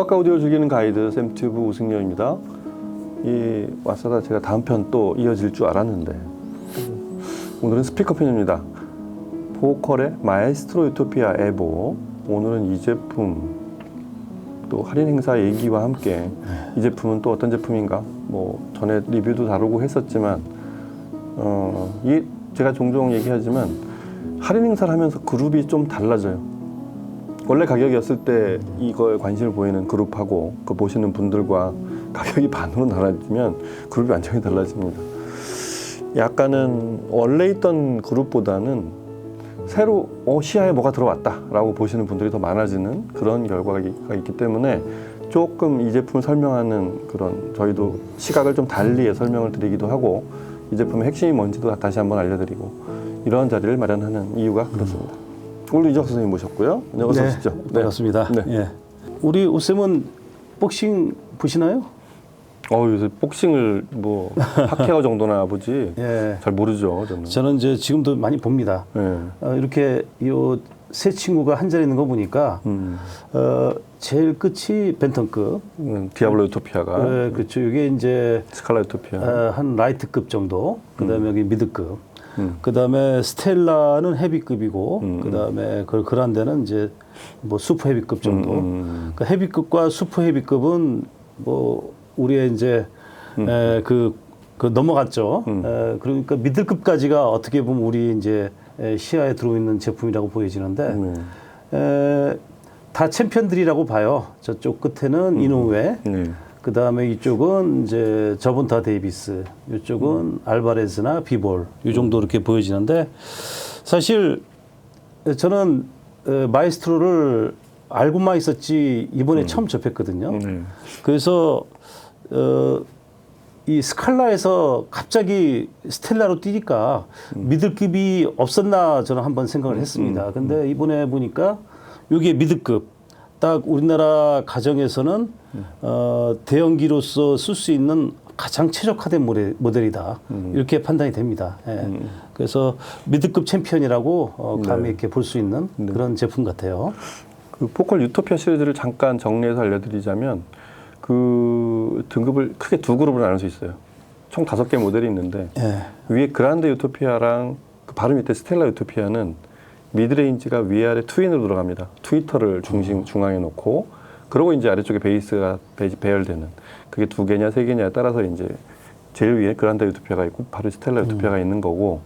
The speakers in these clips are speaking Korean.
음악과 오디오를 즐기는 가이드 샘튜브 우승렬입니다. 이 와사다 제가 다음 편 또 이어질 줄 알았는데 오늘은 스피커 편입니다. 보컬의 마에스트로 유토피아 에보. 오늘은 이 제품 또 할인 행사 얘기와 함께 이 제품은 또 어떤 제품인가? 뭐 전에 리뷰도 다루고 했었지만 이 제가 종종 얘기하지만 할인 행사를 하면서 그룹이 좀 달라져요. 원래 가격이었을 때 이거에 관심을 보이는 그룹하고 그 보시는 분들과 가격이 반으로 나눠지면 그룹이 완전히 달라집니다. 약간은 원래 있던 그룹보다는 새로 시야에 뭐가 들어왔다 라고 보시는 분들이 더 많아지는 그런 결과가 있기 때문에 조금 이 제품을 설명하는 그런 저희도 시각을 좀 달리 설명을 드리기도 하고 이 제품의 핵심이 뭔지도 다시 한번 알려드리고 이런 자리를 마련하는 이유가 그렇습니다. 오늘 이정석 선생님 모셨고요. 어서 오십시오. 네, 반갑습니다. 네. 예. 우리 오쌤은 복싱 보시나요? 요새 복싱을 뭐 파케어 정도나 보지 예. 잘 모르죠. 저는 이제 지금도 많이 봅니다. 네. 이렇게 요 세 친구가 한 자리에 있는 거 보니까 제일 끝이 벤턴급, 디아블로 유토피아가 그렇죠. 이게 이제 스칼라 유토피아, 한 라이트급 정도. 그다음에 여기 미드급. 그다음에 스텔라는 헤비급이고, 그다음에 그란데는 이제 뭐 슈퍼 헤비급 정도. 그러니까 헤비급과 슈퍼 헤비급은 뭐 우리의 이제 그 넘어갔죠. 그러니까 미들급까지가 어떻게 보면 우리 이제 시야에 들어있는 제품이라고 보여지는데 다 챔피언들이라고 봐요. 저쪽 끝에는 이노우에, 그 다음에 이쪽은 이제 저본타 데이비스, 이쪽은 알바레즈나 비볼, 이 정도 이렇게 보여지는데 사실 저는 마에스트로를 알고만 있었지 이번에 처음 접했거든요. 그래서 이 스칼라에서 갑자기 스텔라로 뛰니까 미들급이 없었나 저는 한번 생각을 했습니다. 근데 이번에 보니까 여기에 미드급, 딱 우리나라 가정에서는 대형기로서 쓸 수 있는 가장 최적화된 모델이다. 이렇게 판단이 됩니다. 예. 그래서 미드급 챔피언이라고 감히 이렇게 볼 수 있는 그런 제품 같아요. 그 포컬 유토피아 시리즈를 잠깐 정리해서 알려드리자면 그 등급을 크게 두 그룹으로 나눌 수 있어요. 총 5개 모델이 있는데 위에 그란데 유토피아랑 그 바로 밑에 스텔라 유토피아는 미드레인지가 위아래 트윈으로 들어갑니다. 트위터를 중앙에 놓고 그러고 이제 아래쪽에 베이스가 배열되는 그게 2개냐 3개냐에 따라서 이제 제일 위에 그란데 유토피아가 있고 바로 스텔라 유토피아가 있는 거고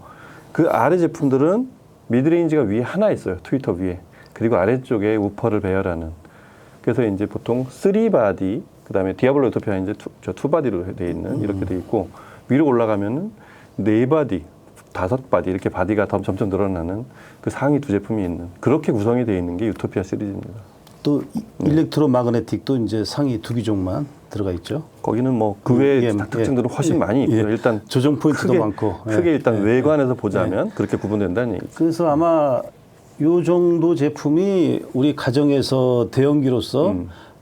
그 아래 제품들은 미드레인지가 위에 하나 있어요. 트위터 위에. 그리고 아래쪽에 우퍼를 배열하는 그래서 이제 보통 3바디 그다음에 디아블로 유토피아 이제 투바디로 돼 있는 이렇게 돼 있고 위로 올라가면은 4바디, 5바디 이렇게 바디가 점점 늘어나는 그 상위 두 제품이 있는 그렇게 구성이 되어 있는 게 유토피아 시리즈입니다. 또 일렉트로 마그네틱도 이제 상위 2기종만 들어가 있죠. 거기는 뭐 그 외의 특징들은 훨씬 많이 있고요. 일단 조정 포인트도 많고 크게 일단 외관에서 보자면 그렇게 구분된다는 얘기죠. 그래서 아마 요 정도 제품이 우리 가정에서 대형기로서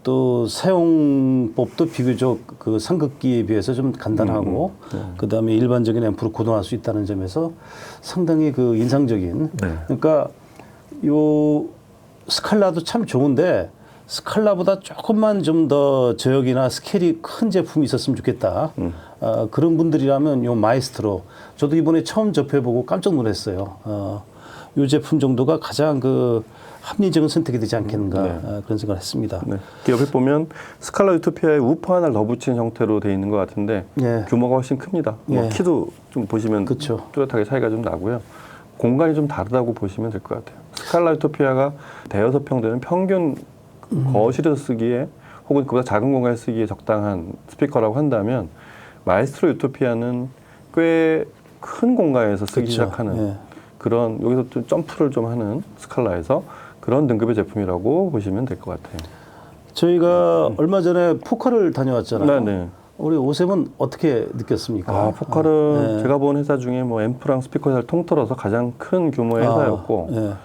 또 사용법도 비교적 그 상급기에 비해서 좀 간단하고 그다음에 일반적인 앰프로 구동할 수 있다는 점에서 상당히 그 인상적인 그러니까 요 스칼라도 참 좋은데 스칼라보다 조금만 좀 더 저역이나 스케일이 큰 제품이 있었으면 좋겠다. 그런 분들이라면 요 마에스트로 저도 이번에 처음 접해보고 깜짝 놀랐어요. 이 제품 정도가 가장 그 합리적인 선택이 되지 않겠는가 그런 생각을 했습니다. 옆에 보면 스칼라 유토피아에 우퍼 하나를 더 붙인 형태로 되어 있는 것 같은데 규모가 훨씬 큽니다. 뭐 키도 좀 보시면 뚜렷하게 차이가 좀 나고요. 공간이 좀 다르다고 보시면 될 것 같아요. 스칼라 유토피아가 대여섯 평 되는 평균 거실에서 쓰기에 혹은 그보다 작은 공간에 쓰기에 적당한 스피커라고 한다면 마에스트로 유토피아는 꽤 큰 공간에서 쓰기 시작하는 그런 여기서 좀 점프를 좀 하는 스칼라에서 그런 등급의 제품이라고 보시면 될 것 같아요. 저희가 얼마 전에 포컬을 다녀왔잖아요. 네. 우리 오쌤은 어떻게 느꼈습니까? 포컬은 제가 본 회사 중에 뭐 앰프랑 스피커 회사를 통틀어서 가장 큰 규모의 회사였고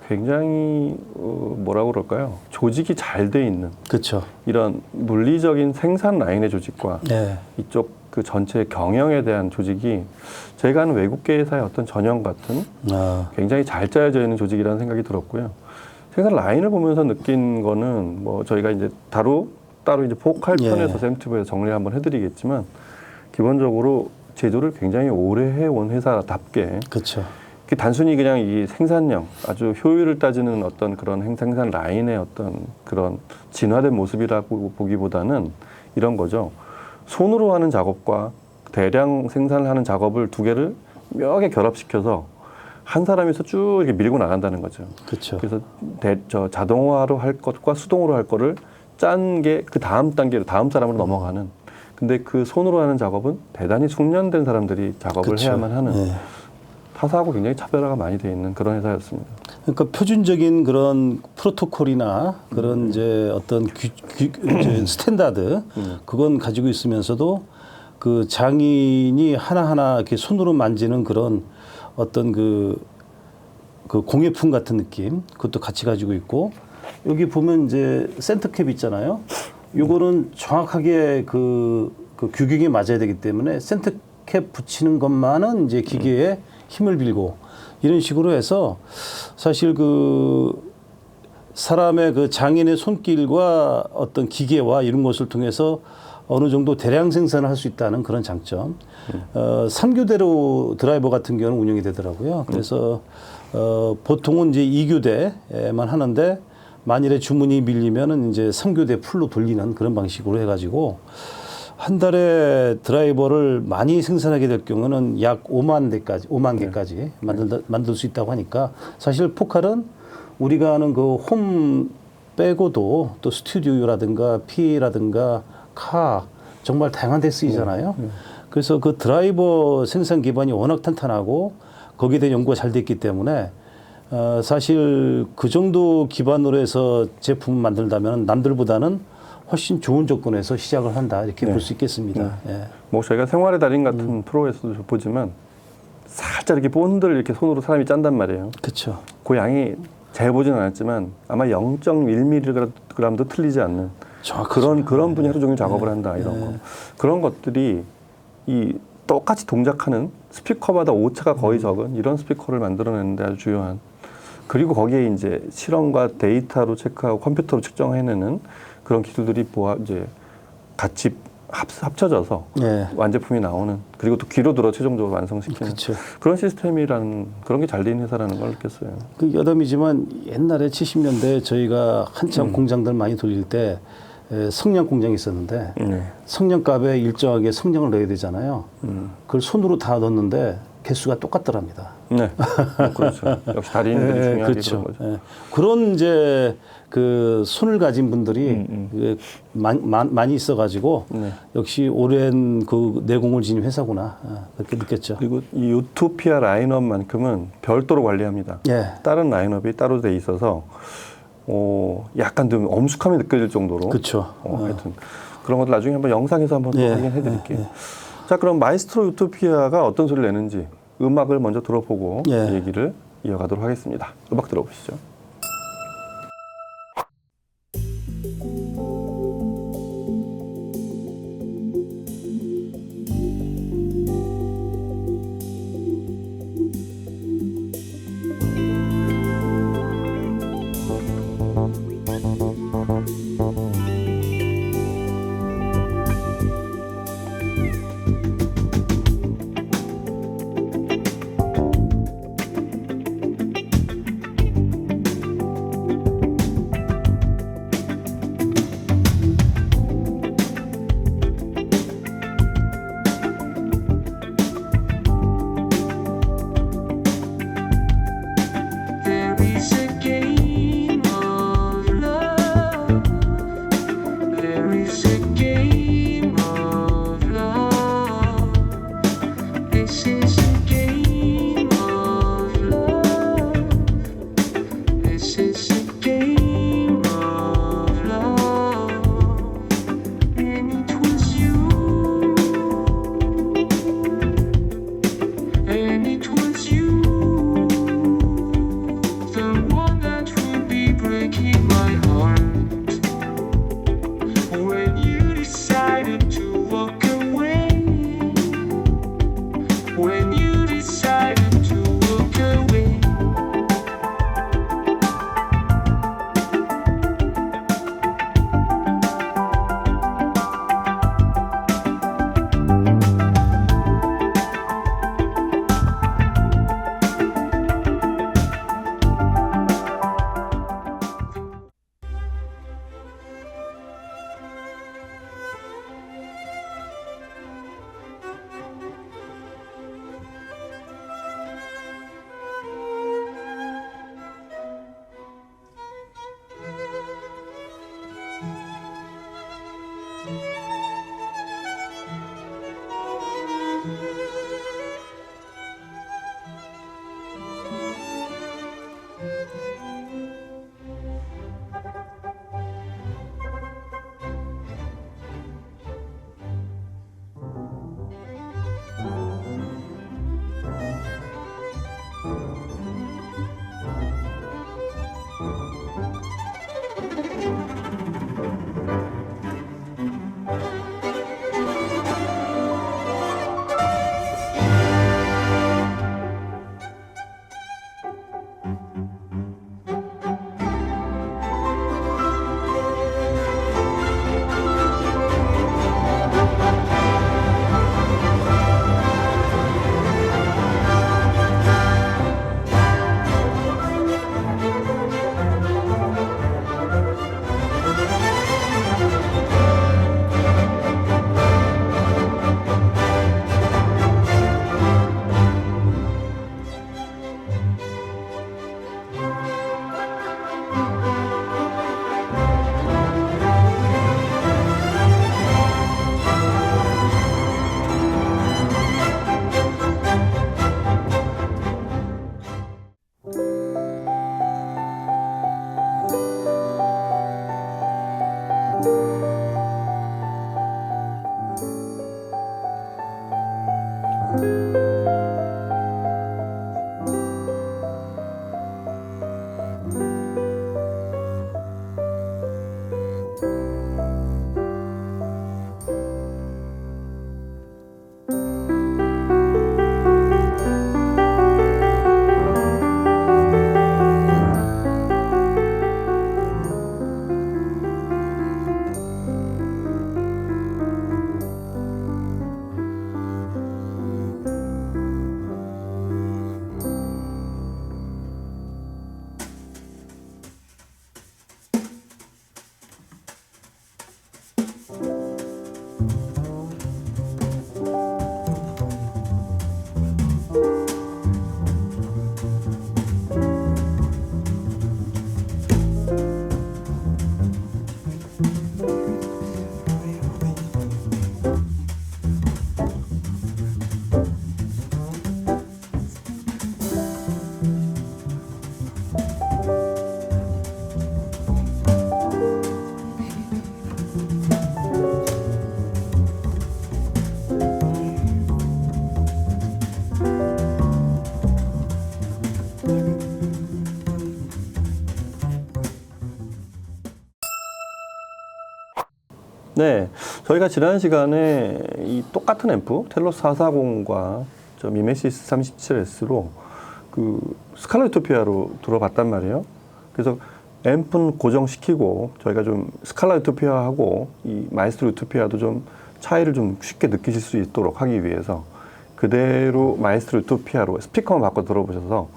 굉장히 뭐라고 그럴까요? 조직이 잘 돼 있는 이런 물리적인 생산 라인의 조직과 이쪽 그 전체 경영에 대한 조직이 제가 아는 외국계 회사의 어떤 전형 같은 굉장히 잘 짜여져 있는 조직이라는 생각이 들었고요. 생산 라인을 보면서 느낀 거는 뭐 저희가 이제 따로 이제 포칼 예. 편에서 샘튜브에서 정리를 한번 해드리겠지만 기본적으로 제조를 굉장히 오래 해온 회사답게 그렇죠. 단순히 그냥 이 생산량, 아주 효율을 따지는 어떤 그런 생산 라인의 어떤 그런 진화된 모습이라고 보기보다는 이런 거죠. 손으로 하는 작업과 대량 생산을 하는 작업을 두 개를 묘하게 결합시켜서 한 사람이서 쭉 이렇게 밀고 나간다는 거죠. 그렇죠. 그래서 자동화로 할 것과 수동으로 할 거를 짠 게 그 다음 단계로 다음 사람으로 넘어가는. 근데 그 손으로 하는 작업은 대단히 숙련된 사람들이 작업을 그쵸. 해야만 하는. 예. 타사하고 굉장히 차별화가 많이 돼 있는 그런 회사였습니다. 그러니까 표준적인 그런 프로토콜이나 그런 이제 어떤 이제 스탠다드 그건 가지고 있으면서도 그 장인이 하나하나 이렇게 손으로 만지는 그런 어떤 그 공예품 같은 느낌 그것도 같이 가지고 있고 여기 보면 이제 센터캡 있잖아요. 요거는 정확하게 그 규격에 맞아야 되기 때문에 센터캡 붙이는 것만은 이제 기계에 힘을 빌고 이런 식으로 해서 사실 그 사람의 그 장인의 손길과 어떤 기계와 이런 것을 통해서 어느 정도 대량 생산을 할 수 있다는 그런 장점. 3교대로 드라이버 같은 경우는 운영이 되더라고요. 그래서 보통은 이제 2교대만 하는데 만일에 주문이 밀리면은 이제 3교대 풀로 돌리는 그런 방식으로 해가지고 한 달에 드라이버를 많이 생산하게 될 경우는 약 5만 개까지 만들 수 있다고 하니까 사실 포칼은 우리가 하는 그 홈 빼고도 또 스튜디오라든가 PA라든가 카 정말 다양한 데 쓰이잖아요. 그래서 그 드라이버 생산 기반이 워낙 탄탄하고 거기에 대한 연구가 잘 됐기 때문에 사실 그 정도 기반으로 해서 제품을 만들다면 남들보다는 훨씬 좋은 조건에서 시작을 한다 이렇게 볼 수 있겠습니다. 예. 뭐 저희가 생활의 달인 같은 프로에서도 보지만 살짝 이렇게 본드를 이렇게 손으로 사람이 짠단 말이에요. 그렇죠. 그 양이 잘 보지는 않았지만 아마 0.1mg도 틀리지 않는 그런 분이 하루 종일 작업을 한다 이런 거. 그런 것들이 이 똑같이 동작하는 스피커마다 오차가 거의 적은 이런 스피커를 만들어내는데 아주 중요한. 그리고 거기에 이제 실험과 데이터로 체크하고 컴퓨터로 측정해내는 그런 기술들이 이제 같이 합쳐져서 예. 완제품이 나오는 그리고 또 귀로 들어 최종적으로 완성시키는 그쵸. 그런 시스템이라는 그런 게 잘 돼 있는 회사라는 걸 느꼈어요. 그 여담이지만 옛날에 70년대 저희가 한참 공장들 많이 돌릴 때 성냥 공장이 있었는데 성냥갑에 일정하게 성냥을 넣어야 되잖아요. 그걸 손으로 다 넣었는데 개수가 똑같더랍니다. 네, 그렇죠. 역시 달인들이 중요하게 그렇죠. 그런 거죠. 예. 그런 이제 그 손을 가진 분들이 많이 있어가지고 역시 오랜 그 내공을 지닌 회사구나 그렇게 느꼈죠. 그리고 이 유토피아 라인업만큼은 별도로 관리합니다. 예. 다른 라인업이 따로 돼 있어서 약간 좀 엄숙함이 느껴질 정도로. 그렇죠. 하여튼 그런 것들 나중에 한번 영상에서 한번 또 확인해드릴게요. 자, 그럼 마이스트로 유토피아가 어떤 소리를 내는지 음악을 먼저 들어보고 얘기를 이어가도록 하겠습니다. 음악 들어보시죠. Breaking my heart when you decide 네, 저희가 지난 시간에 이 똑같은 앰프 텔로스 440과 저 미메시스 37S로 그 스칼라 유토피아로 들어봤단 말이에요. 그래서 앰프는 고정시키고 저희가 좀 스칼라 유토피아하고 이 마에스트로 유토피아도 좀 차이를 좀 쉽게 느끼실 수 있도록 하기 위해서 그대로 마에스트로 유토피아로 스피커만 바꿔 들어보셔서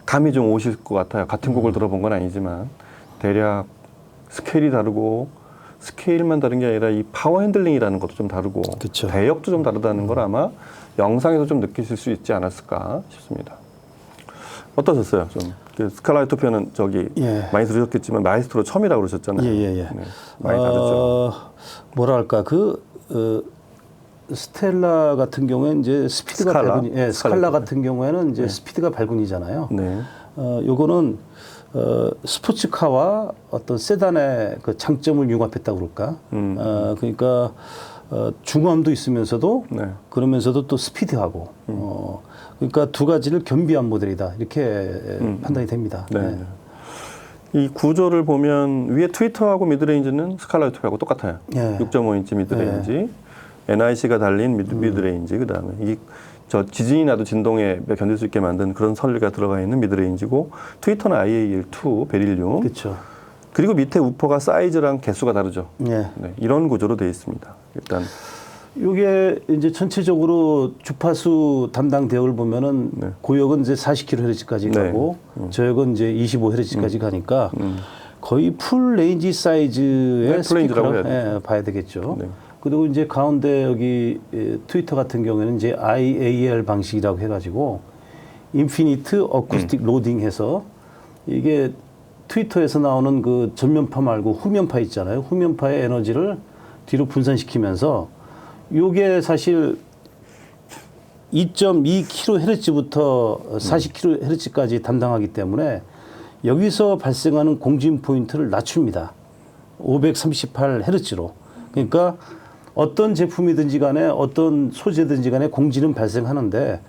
감이 좀 오실 것 같아요. 같은 곡을 들어본 건 아니지만 대략 스케일이 다르고 스케일만 다른 게 아니라 이 파워 핸들링이라는 것도 좀 다르고 그쵸. 배역도 좀 다르다는 걸 아마 영상에서 좀 느끼실 수 있지 않았을까 싶습니다. 어떠셨어요? 좀 그 스칼라 유토피아는 저기 예. 많이 들으셨겠지만 마에스트로 처음이라고 그러셨잖아요. 예. 네, 많이 다르죠. 뭐랄까 스텔라 같은 경우에는 이제 스피드가 스칼라? 발군이, 예, 스칼라 스칼라 같은 경우에는 이제 스피드가 발군이잖아요. 네. 요거는 스포츠카와 어떤 세단의 그 장점을 융합했다고 그럴까. 그러니까 중함도 있으면서도 네. 그러면서도 또 스피드하고 그러니까 두 가지를 겸비한 모델이다 이렇게 판단이 됩니다. 네. 이 구조를 보면 위에 트위터하고 미드레인지는 스칼라 유토피아하고 똑같아요. 예. 6.5인치 미드레인지, NIC가 달린 미드레인지, 그 다음에 저 지진이 나도 진동에 견딜 수 있게 만든 그런 설리가 들어가 있는 미드레인지고, 트위터는 IAL2 베릴륨. 그렇죠. 그리고 밑에 우퍼가 사이즈랑 개수가 다르죠. 예. 네, 이런 구조로 되어 있습니다. 일단 이게 이제 전체적으로 주파수 담당 대역을 보면은 네. 고역은 이제 40kHz까지 네. 가고 저역은 이제 25Hz까지 가니까 거의 풀 레인지 사이즈의 네, 풀 레인지라고 스피커를 해야 봐야 되겠죠. 네. 그리고 이제 가운데 여기 트위터 같은 경우에는 이제 IAL 방식이라고 해가지고 인피니트 어쿠스틱 로딩해서 이게 트위터에서 나오는 그 전면파 말고 후면파 있잖아요. 후면파의 에너지를 뒤로 분산시키면서 요게 사실 2.2kHz부터 40kHz까지 담당하기 때문에 여기서 발생하는 공진 포인트를 낮춥니다. 538Hz로. 그러니까 어떤 제품이든지 간에 어떤 소재든지 간에 공진은 발생하는데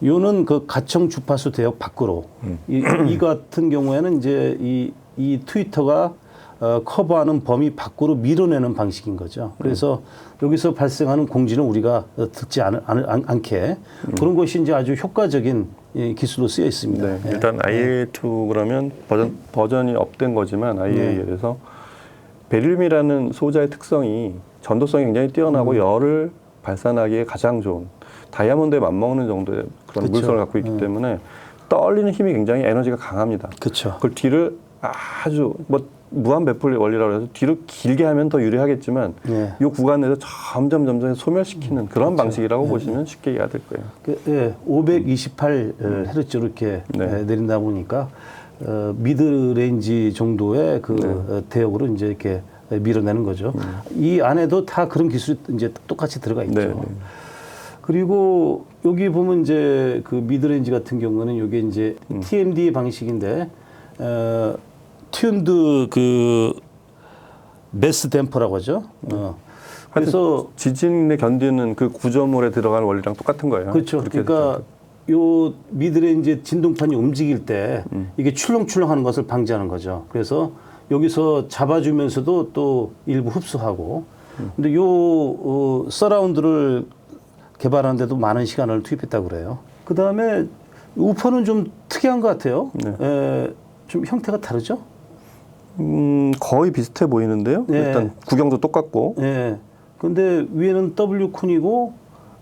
요는 그 가청 주파수 대역 밖으로 이 같은 경우에는 이제 이 트위터가 커버하는 범위 밖으로 밀어내는 방식인 거죠. 그래서 여기서 발생하는 공진은 우리가 듣지 않게 그런 것이 이제 아주 효과적인 기술로 쓰여 있습니다. 네, 예. 일단 IAL2 그러면 버전이 업된 거지만 IAL에서 베릴륨이라는 소자의 특성이 전도성이 굉장히 뛰어나고 열을 발산하기에 가장 좋은 다이아몬드에 맞먹는 정도의 그런 그쵸. 물성을 갖고 있기 때문에 떨리는 힘이 굉장히 에너지가 강합니다. 그렇죠. 그걸 뒤를 아주 뭐 무한 배풀 원리라고 해서 뒤로 길게 하면 더 유리하겠지만 예. 이 구간 내에서 점점 소멸시키는 그런 방식이라고 보시면 쉽게 이해가 될 거예요. 예, 528Hz로 이렇게 내린다 보니까 미드 레인지 정도의 그 대역으로 이제 이렇게 밀어내는 거죠. 이 안에도 다 그런 기술이 이제 똑같이 들어가 있죠. 네. 그리고 여기 보면 이제 그 미드레인지 같은 경우는 이게 이제 TMD 방식인데 튠드 그 메스 댐퍼라고 하죠. 그래서 지진에 견디는 그 구조물에 들어간 원리랑 똑같은 거예요. 그렇죠. 그러니까 요 미드레인지 진동판이 움직일 때 이게 출렁출렁하는 것을 방지하는 거죠. 그래서 여기서 잡아주면서도 또 일부 흡수하고. 근데 요 서라운드를 개발하는데도 많은 시간을 투입했다고 그래요. 그 다음에 우퍼는 좀 특이한 것 같아요. 네. 좀 형태가 다르죠? 거의 비슷해 보이는데요. 네. 일단 구경도 똑같고. 예. 근데 위에는 W 콘이고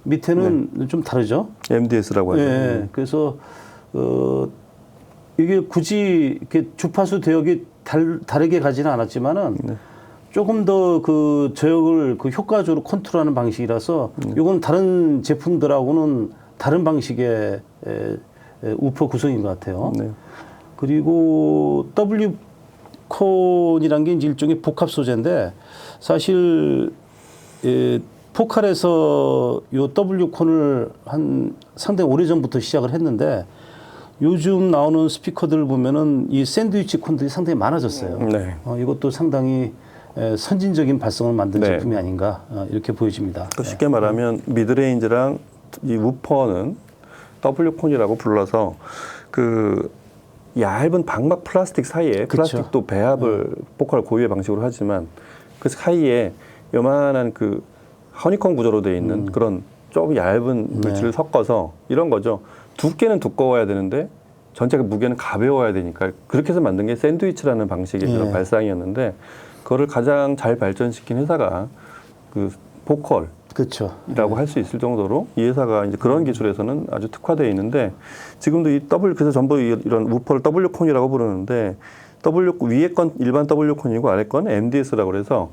밑에는 좀 다르죠. MDS라고 하죠. 예. 그래서 이게 굳이 이렇게 주파수 대역이 다르게 가지는 않았지만은 조금 더 그 저역을 그 효과적으로 컨트롤하는 방식이라서 이건 다른 제품들하고는 다른 방식의 우퍼 구성인 것 같아요. 네. 그리고 W 콘이란 게 이제 일종의 복합 소재인데 사실 포칼에서 요 W 콘을 한 상당히 오래 전부터 시작을 했는데 요즘 나오는 스피커들 보면은 이 샌드위치 콘들이 상당히 많아졌어요. 네. 이것도 상당히 선진적인 발성을 만든 네. 제품이 아닌가 이렇게 보여집니다. 그 쉽게 말하면 미드레인지랑 이 우퍼는 W콘이라고 불러서 그 얇은 방막 플라스틱 사이에 플라스틱도 배합을 포컬 고유의 방식으로 하지만 그 사이에 요만한 그 허니콤 구조로 되어 있는 그런 좀 얇은 물질을 섞어서 이런 거죠. 두께는 두꺼워야 되는데 전체 무게는 가벼워야 되니까 그렇게 해서 만든 게 샌드위치라는 방식의 그런 발상이었는데 그거를 가장 잘 발전시킨 회사가 그 포컬 그렇죠. 이라고 할 수 있을 정도로 이 회사가 이제 그런 기술에서는 아주 특화되어 있는데 지금도 이 그래서 전부 이런 우퍼를 W콘이라고 부르는데 위에 건 일반 W콘이고 아래 건 MDS라고 그래서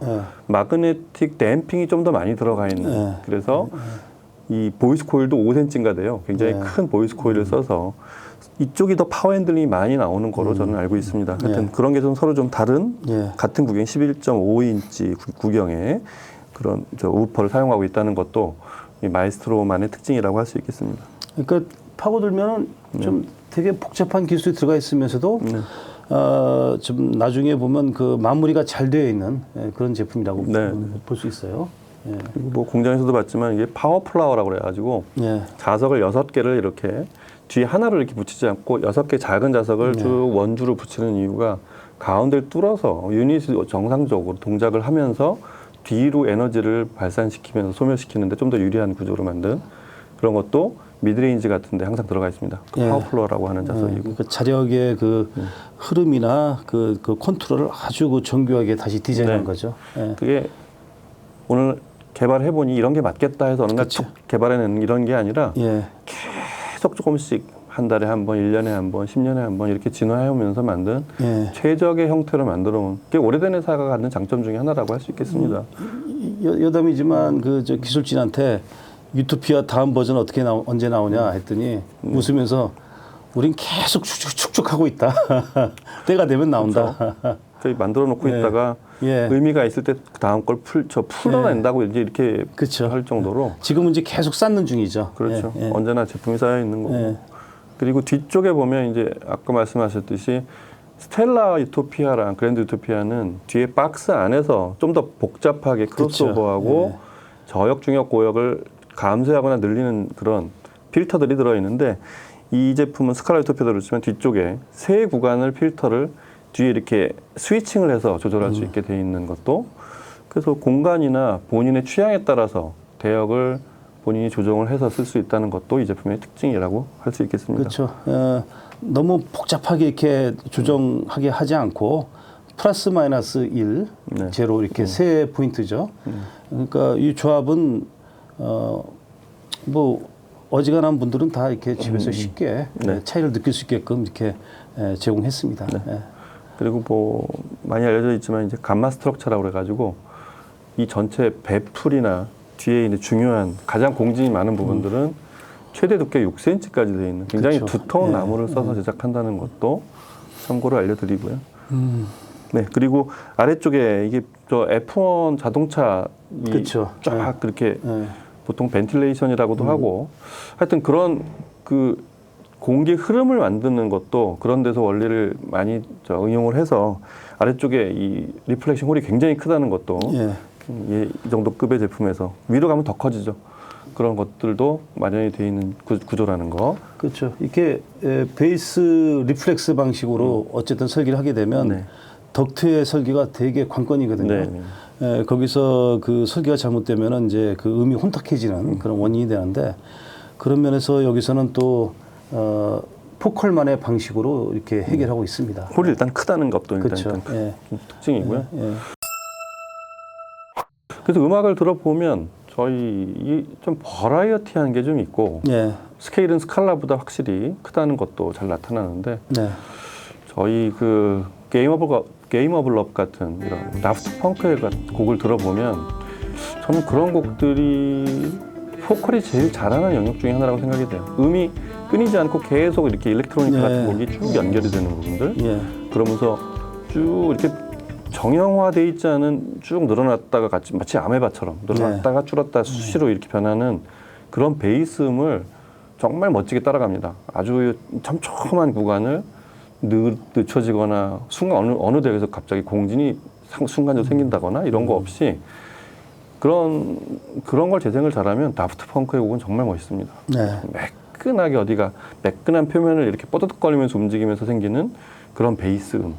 마그네틱 댐핑이 좀 더 많이 들어가 있는 그래서 이 보이스 코일도 5cm인가 돼요. 굉장히 큰 보이스 코일을 써서 이쪽이 더 파워 핸들링이 많이 나오는 거로 저는 알고 있습니다. 하여튼 그런 게 좀 서로 좀 다른 같은 구경 11.5인치 구경에 그런 우퍼를 사용하고 있다는 것도 이 마에스트로만의 특징이라고 할 수 있겠습니다. 그러니까 파고들면은 좀 되게 복잡한 기술이 들어가 있으면서도 좀 나중에 보면 그 마무리가 잘 되어 있는 그런 제품이라고 볼 수 있어요. 그리고 뭐 공장에서도 봤지만 이게 파워 플라워라고 그래가지고 자석을 6개를 이렇게 뒤에 하나를 이렇게 붙이지 않고 6개 작은 자석을 쭉 원주를 붙이는 이유가 가운데를 뚫어서 유닛이 정상적으로 동작을 하면서 뒤로 에너지를 발산시키면서 소멸시키는데 좀 더 유리한 구조로 만든 그런 것도 미드레인지 같은데 항상 들어가 있습니다. 파워플로어라고 하는 자석이고. 그 자력의 그 흐름이나 그 컨트롤을 아주 그 정교하게 다시 디자인한 거죠. 그게 오늘 개발해보니 이런 게 맞겠다 해서 어느 날 툭 개발해내는 이런 게 아니라 계속 조금씩 한 달에 한 번, 1년에 한 번, 10년에 한 번 이렇게 진화해오면서 만든 최적의 형태로 만들어온 게 오래된 회사가 갖는 장점 중에 하나라고 할 수 있겠습니다. 여담이지만 그 저 기술진한테 유토피아 다음 버전 언제 나오냐 했더니 웃으면서 우린 계속 축축하고 있다. 때가 되면 나온다. 그렇죠. 만들어 놓고 있다가 의미가 있을 때 그 다음 걸 풀어낸다고 이제 이렇게 할 정도로 지금은 이제 계속 쌓는 중이죠. 그렇죠. 언제나 제품이 쌓여 있는 거고. 그리고 뒤쪽에 보면 이제 아까 말씀하셨듯이 스텔라 유토피아랑 그랜드 유토피아는 뒤에 박스 안에서 좀 더 복잡하게 크로스오버하고 저역, 중역, 고역을 감쇄하거나 늘리는 그런 필터들이 들어있는데 이 제품은 스칼라 유토피아도 그렇지만 뒤쪽에 세 구간을 필터를 뒤에 이렇게 스위칭을 해서 조절할 수 있게 돼 있는 것도 그래서 공간이나 본인의 취향에 따라서 대역을 본인이 조정을 해서 쓸 수 있다는 것도 이 제품의 특징이라고 할 수 있겠습니다. 그렇죠. 너무 복잡하게 이렇게 조정하게 하지 않고 플러스 마이너스 1, 제로 이렇게 세 포인트죠. 그러니까 이 조합은 뭐 어지간한 분들은 다 이렇게 집에서 쉽게 차이를 느낄 수 있게끔 이렇게 제공했습니다. 그리고 뭐 많이 알려져 있지만 이제 감마 스트럭처라고 그래가지고 이 전체 배풀이나 뒤에 있는 중요한 가장 공진이 많은 부분들은 최대 두께 6cm까지 되어 있는 굉장히 두터운 나무를 써서 제작한다는 것도 참고로 알려드리고요. 네, 그리고 아래쪽에 이게 저 F1 자동차 쫙 그렇게 보통 벤틸레이션이라고도 하고 하여튼 그런 그 공기 흐름을 만드는 것도 그런 데서 원리를 많이 응용을 해서 아래쪽에 이 리플렉션 홀이 굉장히 크다는 것도 이 정도 급의 제품에서 위로 가면 더 커지죠. 그런 것들도 마련이 되어 있는 구조라는 거. 그렇죠. 이렇게 베이스 리플렉스 방식으로 어쨌든 설계를 하게 되면 네. 덕트의 설계가 되게 관건이거든요. 네. 거기서 그 설계가 잘못되면은 이제 그 음이 혼탁해지는 그런 원인이 되는데 그런 면에서 여기서는 또 포컬만의 방식으로 이렇게 해결하고 있습니다. 홀이 일단 크다는 것도 일단, 그렇죠. 일단 특징이고요. 그래서 음악을 들어보면 저희 좀 버라이어티한 게 좀 있고 스케일은 스칼라보다 확실히 크다는 것도 잘 나타나는데 저희 그 게임 오브 러브 같은 이런 다프트 펑크의 곡을 들어보면 저는 그런 곡들이 보컬이 제일 잘하는 영역 중에 하나라고 생각이 돼요. 음이 끊이지 않고 계속 이렇게 일렉트로니카 같은 곡이 쭉 연결이 되는 부분들 그러면서 쭉 이렇게 정형화돼 있지 않은 쭉 늘어났다가 같이 마치 아메바처럼 늘어났다가 줄었다 수시로 이렇게 변하는 그런 베이스음을 정말 멋지게 따라갑니다. 아주 촘촘한 구간을 늦춰지거나 순간 어느 데에서 갑자기 공진이 순간적으로 생긴다거나 이런 거 없이 그런 걸 재생을 잘하면 다프트 펑크의 곡은 정말 멋있습니다. 매끈하게 어디가 매끈한 표면을 이렇게 뻐덕거리면서 움직이면서 생기는 그런 베이스음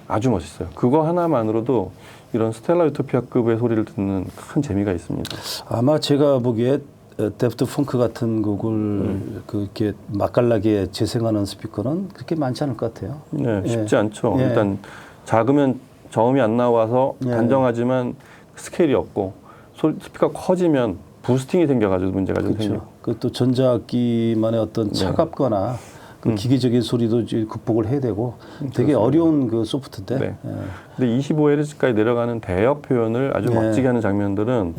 아주 멋있어요. 그거 하나만으로도 이런 스텔라 유토피아급의 소리를 듣는 큰 재미가 있습니다. 아마 제가 보기에 데프트 펑크 같은 곡을 그렇게 맛깔나게 재생하는 스피커는 그렇게 많지 않을 것 같아요. 네, 쉽지 않죠. 일단 작으면 저음이 안 나와서 단정하지만 스케일이 없고 스피커가 커지면 부스팅이 생겨가지고 문제가 좀 생기고. 그또 전자악기만의 어떤 차갑거나 그 기계적인 소리도 극복을 해야 되고 되게 어려운 그 소프트인데. 근데 25Hz까지 내려가는 대역 표현을 아주 멋지게 하는 장면들은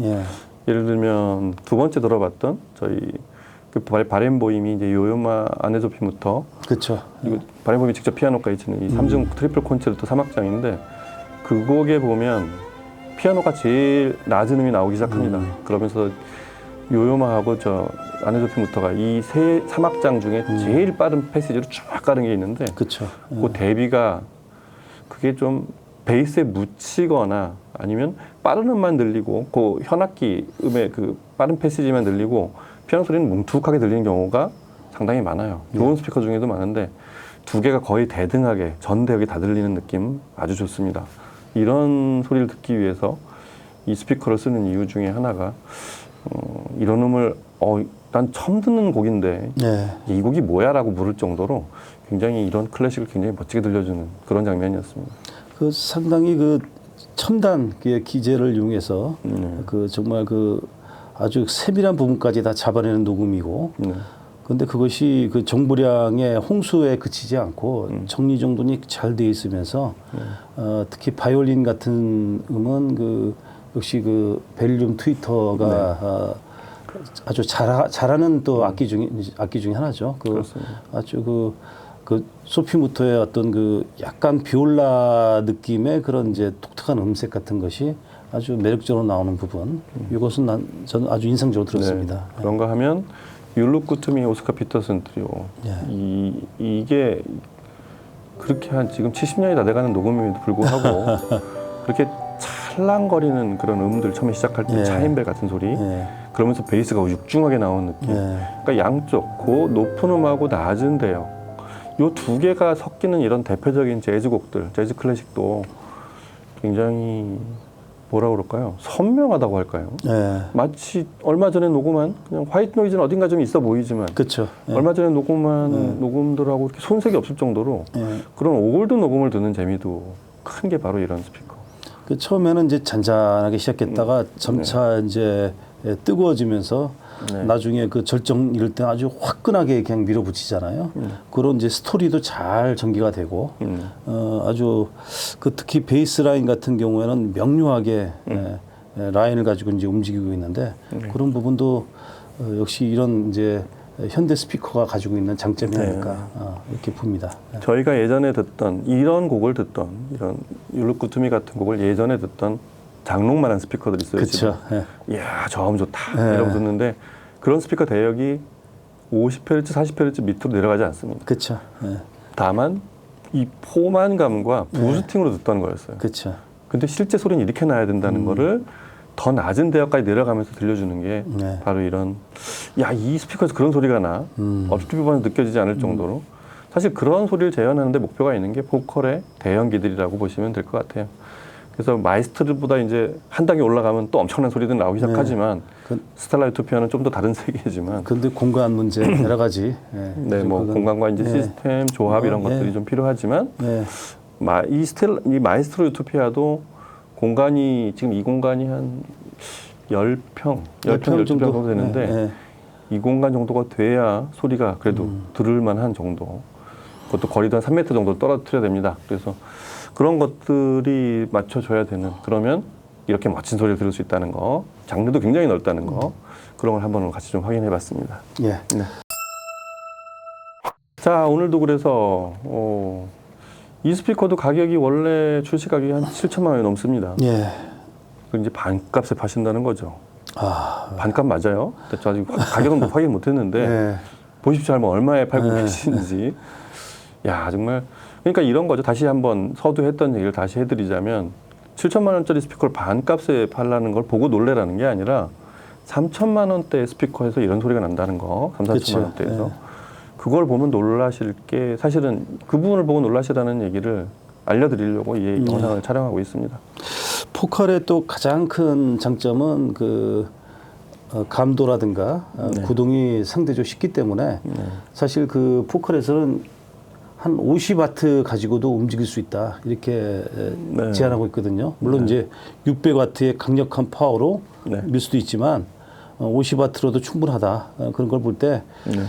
예를 들면 두 번째 들어봤던 저희 그 바렌보임이 이제 요요마 아네조피부터 그렇죠. 이거 바렌보임이 직접 피아노까지 치는 이 3중 트리플 콘체르토 3악장인데 그 곡에 보면 피아노가 제일 낮은 음이 나오기 시작합니다. 그러면서 요요마하고 저 아네조피부터가 이 3악장 중에 제일 빠른 패시지로 쫙 가는 게 있는데 그 대비가 그게 좀 베이스에 묻히거나 아니면 빠른 음만 들리고 그 현악기 음의 그 빠른 패시지만 들리고 피아노 소리는 뭉툭하게 들리는 경우가 상당히 많아요. 좋은 스피커 중에도 많은데 두 개가 거의 대등하게 전 대역이 다 들리는 느낌 아주 좋습니다. 이런 소리를 듣기 위해서 이 스피커를 쓰는 이유 중에 하나가 이런 음을 난 처음 듣는 곡인데 이 곡이 뭐야 라고 물을 정도로 굉장히 이런 클래식을 굉장히 멋지게 들려주는 그런 장면이었습니다. 그 상당히 그 첨단 기제를 이용해서 그 정말 그 아주 세밀한 부분까지 다 잡아내는 녹음이고 그런데 그것이 그 정보량의 홍수에 그치지 않고 정리정돈이 잘 돼 있으면서 특히 바이올린 같은 음은 그 역시 그 베릴륨 트위터가 아주 잘하는 또 악기 중에 하나죠. 아주 그 소피무토의 어떤 그 약간 비올라 느낌의 그런 이제 독특한 음색 같은 것이 아주 매력적으로 나오는 부분. 이것은 저는 아주 인상적으로 들었습니다. 그런가 하면 율루쿠투미 오스카 피터슨 트리오 이게 그렇게 한 지금 70년이 다 돼가는 녹음임에도 불구하고 그렇게 찰랑거리는 그런 음들 처음에 시작할 때 차인벨 같은 소리 그러면서 베이스가 육중하게 나오는 느낌 그러니까 양쪽 그 높은 음하고 낮은 대역 요 두 개가 섞이는 이런 대표적인 재즈곡들 재즈 클래식도 굉장히 뭐라 그럴까요? 선명하다고 할까요? 마치 얼마 전에 녹음한 그냥 화이트 노이즈는 어딘가 좀 있어 보이지만 얼마 전에 녹음한 녹음들하고 이렇게 손색이 없을 정도로 그런 오골드 녹음을 듣는 재미도 큰 게 바로 이런 스피커. 그 처음에는 이제 잔잔하게 시작했다가 점차 이제 뜨거워지면서 나중에 그 절정 이럴 때 아주 화끈하게 그냥 밀어붙이잖아요. 그런 이제 스토리도 잘 전개가 되고 아주 그 특히 베이스 라인 같은 경우에는 명료하게 라인을 가지고 이제 움직이고 있는데 그런 부분도 역시 이런 이제 현대 스피커가 가지고 있는 장점이 아닐까 이렇게 봅니다. 저희가 예전에 듣던 이런 곡을 듣던 이런 율루쿠투미 같은 곡을 예전에 듣던 장롱만한 스피커들이 있어요. 그렇죠. 이야 저음 좋다 이러고 듣는데 그런 스피커 대역이 50Hz, 40Hz 밑으로 내려가지 않습니다. 그렇죠. 예. 다만 이 포만감과 부스팅으로 듣던 거였어요. 그렇죠. 근데 실제 소리는 이렇게 나야 된다는 거를 더 낮은 대역까지 내려가면서 들려주는 게 네. 바로 이런 야, 이 스피커에서 그런 소리가 나 어투비반에서 느껴지지 않을 정도로 사실 그런 소리를 재현하는데 목표가 있는 게 보컬의 대연기들이라고 보시면 될 것 같아요. 그래서 마이스트로보다 이제 한 단계 올라가면 또 엄청난 소리들 나오기 시작하지만 스텔라 유토피아는 좀 더 다른 세계지만 근데 공간 문제 여러 가지. 예. 네, 뭐 그건- 공간과 이제 예. 시스템 조합 이런 예. 것들이 좀 필요하지만 예. 이 마이스트로 유토피아도 공간이 지금 이 공간이 한 10평, 12평 정도 되는데 예. 예. 이 공간 정도가 돼야 소리가 그래도 들을 만한 정도. 그것도 거리도 한 3m 정도 떨어뜨려야 됩니다. 그래서 그런 것들이 맞춰줘야 되는 그러면 이렇게 멋진 소리를 들을 수 있다는 거, 장르도 굉장히 넓다는 거 그런 걸 한번 같이 좀 확인해 봤습니다. 예. 네. 자, 오늘도 그래서 이 스피커도 가격이 원래 출시 가격이 한 7천만 원이 넘습니다. 예. 그 이제 반값에 파신다는 거죠. 아. 반값 맞아요? 저 아직 가격은 확인 못했는데 예. 보십시오, 한번 얼마에 팔고 계시는지. 야, 정말 그러니까 이런 거죠. 다시 한번 서두했던 얘기를 다시 해드리자면 7천만 원짜리 스피커를 반값에 팔라는 걸 보고 놀래라는 게 아니라 3천만 원대 스피커에서 이런 소리가 난다는 거, 3, 4천만 그쵸. 원대에서 예. 그걸 보면 놀라실 게 사실은 그 부분을 보고 놀라시라는 얘기를 알려드리려고 이 영상을 촬영하고 있습니다. 포컬의 또 가장 큰 장점은 그 감도라든가 구동이 상대적으로 쉽기 때문에 사실 그 포컬에서는 한 50와트 가지고도 움직일 수 있다 이렇게 네. 제안하고 있거든요. 물론 이제 600와트의 강력한 파워로 네. 밀 수도 있지만 50와트로도 충분하다 그런 걸 볼 때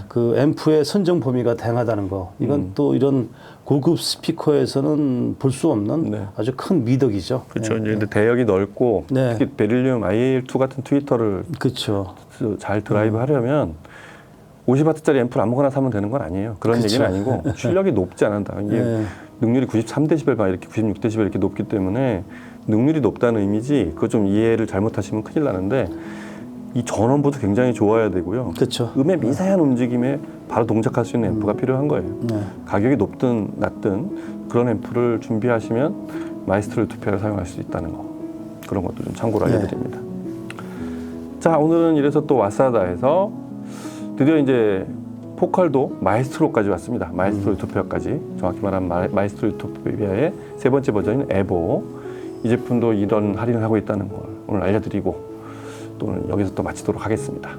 그 앰프의 선정 범위가 다양하다는 거 이건 또 이런 고급 스피커에서는 볼 수 없는 네. 아주 큰 미덕이죠. 그렇죠. 이제 근데 대역이 넓고 네. 특히 베릴리움 IAL2 같은 트위터를 그렇죠. 잘 드라이브 하려면 50와트짜리 앰프를 아무거나 사면 되는 건 아니에요. 그런 그쵸. 얘기는 아니고 출력이 높지 않다. 이게 네. 능률이 93데시벨 막 이렇게 96데시벨 이렇게 높기 때문에 능률이 높다는 의미지 그거 좀 이해를 잘못하시면 큰일 나는데 이 전원부도 굉장히 좋아야 되고요. 그렇죠. 음의 미세한 움직임에 바로 동작할 수 있는 앰프가 필요한 거예요. 네. 가격이 높든 낮든 그런 앰프를 준비하시면 마이스트로 유토피아를 사용할 수 있다는 거 그런 것도 좀 참고로 알려드립니다. 자, 오늘은 이래서 또 와사다에서 드디어 이제 포컬도 마이스트로까지 왔습니다. 마이스트로 유토피아까지 정확히 말하면 마이스트로 유토피아의 세 번째 버전인 에보 이 제품도 이런 할인을 하고 있다는 걸 오늘 알려드리고 또 오늘 여기서 또 마치도록 하겠습니다.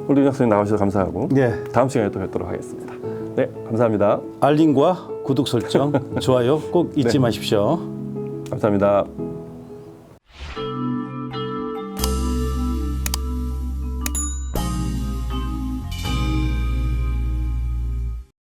오늘도 윤 선생님 나와주셔서 감사하고 네. 다음 시간에 또 뵙도록 하겠습니다. 네, 감사합니다. 알림과 구독 설정, 좋아요 꼭 잊지 마십시오. 감사합니다.